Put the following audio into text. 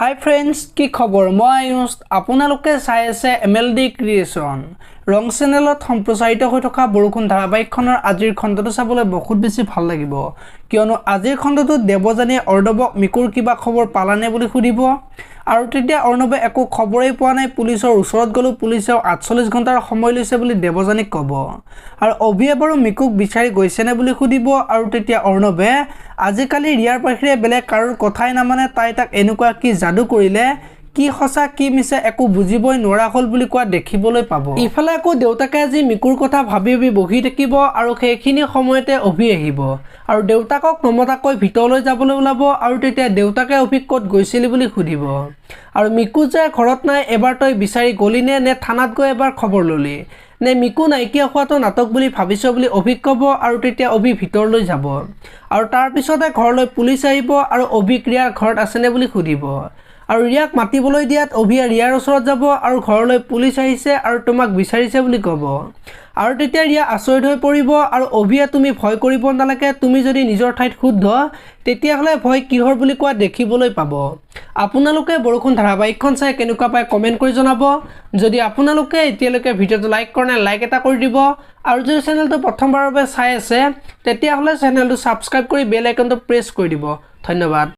হাই friends, কি খবৰ? মই আয়ুষ। আপোনালোকে চাই আছে MLD ক্ৰিয়েশ্যন। ৰং চেনেলত সম্প্ৰচাৰিত হৈ থকা বৰষুণ ধাৰাবাহিকখনৰ আজিৰ খণ্ডটো চাবলৈ বহুত বেছি ভাল লাগিব, কিয়নো আজিৰ খণ্ডটোত দেৱযানীয়ে অৰ্ণৱক মিকুৰ কিবা খবৰ পালানে বুলি সুধিব, আৰু তেতিয়া অৰ্ণৱে একো খবৰেই পোৱা নাই, পুলিচৰ ওচৰত গ'লো, পুলিচেও 48 ঘণ্টাৰ সময় লৈছে বুলি দেৱযানীক ক'ব। আৰু অভিয়ে বাৰু মিকুক বিচাৰি গৈছেনে বুলি সুধিব, আৰু তেতিয়া অৰ্ণৱে আজিকালি ৰিয়াৰ বাহিৰে বেলেগ কাৰোৰ কথাই নামানে, তাই তাক এনেকুৱা কি যাদু কৰিলে, কি সঁচা কি মিছা একো বুজিবই নোৱাৰা হ'ল বুলি কোৱা দেখিবলৈ পাব। ইফালে আকৌ দেউতাকে আজি মিকুৰ কথা ভাবি ভাবি বহি থাকিব, আৰু সেইখিনি সময়তে অভি আহিব আৰু দেউতাকক নমতাকৈ ভিতৰলৈ যাবলৈ ওলাব, আৰু তেতিয়া দেউতাকে অভিক ক'ত গৈছিলি বুলি সুধিব, আৰু মিকু যে ঘৰত নাই, এবাৰ তই বিচাৰি গ'লিনে, নে থানাত গৈ এবাৰ খবৰ ল'লি, নে মিকু নাইকিয়া হোৱাটো নাটক বুলি ভাবিছ বুলি অভিক ক'ব, আৰু তেতিয়া অভি ভিতৰলৈ যাব, আৰু তাৰপিছতে ঘৰলৈ পুলিচ আহিব, আৰু অভিক ৰিয়াৰ ঘৰত আছেনে বুলি সুধিব, আৰু ৰিয়াক মাতিবলৈ দিয়াত অভিয়ে ৰিয়াৰ ওচৰত যাব, আৰু ঘৰলৈ পুলিচ আহিছে আৰু তোমাক বিচাৰিছে বুলি ক'ব, আৰু তেতিয়া ৰিয়া আচৰিত হৈ পৰিব, আৰু অভিয়ে তুমি ভয় কৰিব নালাগে, তুমি যদি নিজৰ ঠাইত শুদ্ধ তেতিয়াহ'লে ভয় কিহৰ বুলি কোৱা দেখিবলৈ পাব। আপোনালোকে বৰষুণ ধাৰাবাহিকখন চাই কেনেকুৱা পায় কমেণ্ট কৰি জনাব। যদি আপোনালোকে এতিয়ালৈকে ভিডিঅ'টো লাইক কৰা নাই, লাইক এটা কৰি দিব, আৰু যদি চেনেলটো প্ৰথমবাৰৰ বাবে চাই আছে তেতিয়াহ'লে চেনেলটো ছাবস্ক্ৰাইব কৰি বেল আইকনটো প্ৰেছ কৰি দিব। ধন্যবাদ।